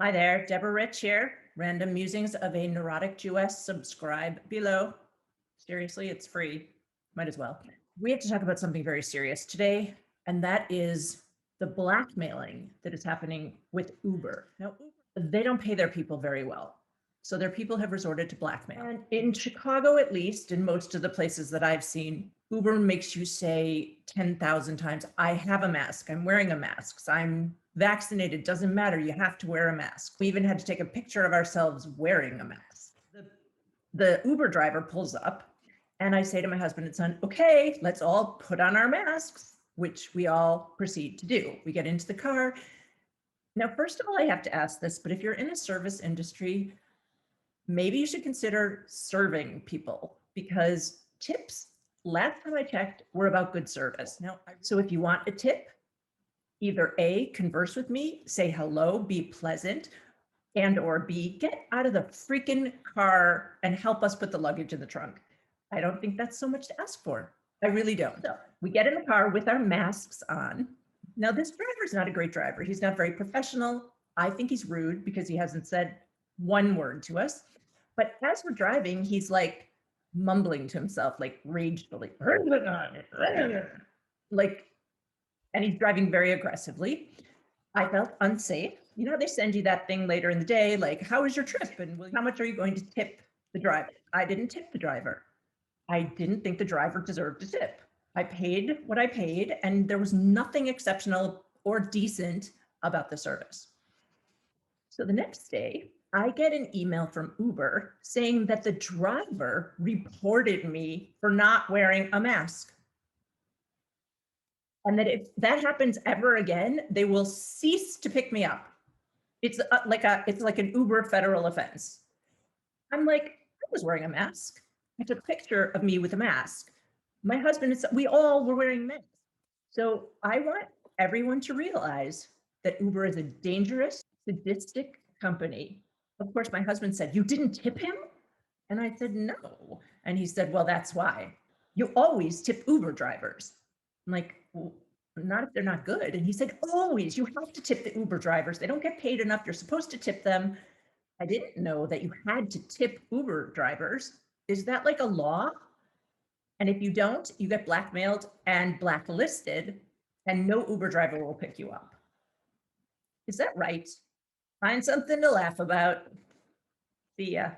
Hi there, Deborah Rich here. Random musings of a neurotic Jewess. Subscribe below. Seriously, it's free. Might as well. We have to talk about something very serious today, and that is the blackmailing that is happening with Uber. Now, Uber, they don't pay their people very well. So their people have resorted to blackmail. And in Chicago, at least, in most of the places that I've seen, Uber makes you say 10,000 times, I have a mask, I'm wearing a mask, I'm vaccinated, doesn't matter, you have to wear a mask. We even had to take a picture of ourselves wearing a mask. The Uber driver pulls up and I say to my husband and son, okay, let's all put on our masks, which we all proceed to do. We get into the car. Now, first of all, I have to ask this, but if you're in a service industry, maybe you should consider serving people, because tips, last time I checked, were about good service. Now, so if you want a tip, either A, converse with me, say hello, be pleasant, and or B, get out of the freaking car and help us put the luggage in the trunk. I don't think that's so much to ask for. I really don't. So we get in the car with our masks on. Now, this driver is not a great driver. He's not very professional. I think he's rude because he hasn't said one word to us. But as we're driving, he's like mumbling to himself, like ragefully, like, and he's driving very aggressively. I felt unsafe. You know, they send you that thing later in the day, like, how was your trip? And how much are you going to tip the driver? I didn't tip the driver. I didn't think the driver deserved a tip. I paid what I paid, and there was nothing exceptional or decent about the service. So the next day, I get an email from Uber saying that the driver reported me for not wearing a mask. And that if that happens ever again, they will cease to pick me up. It's like an Uber federal offense. I'm like, I was wearing a mask. I took a picture of me with a mask. My husband and we all were wearing masks. So I want everyone to realize that Uber is a dangerous, sadistic company. Of course, my husband said, you didn't tip him? And I said, no. And he said, well, that's why. You always tip Uber drivers. I'm like, well, not if they're not good. And he said, always, you have to tip the Uber drivers. They don't get paid enough. You're supposed to tip them. I didn't know that you had to tip Uber drivers. Is that like a law? And if you don't, you get blackmailed and blacklisted, and no Uber driver will pick you up. Is that right? Find something to laugh about. See ya.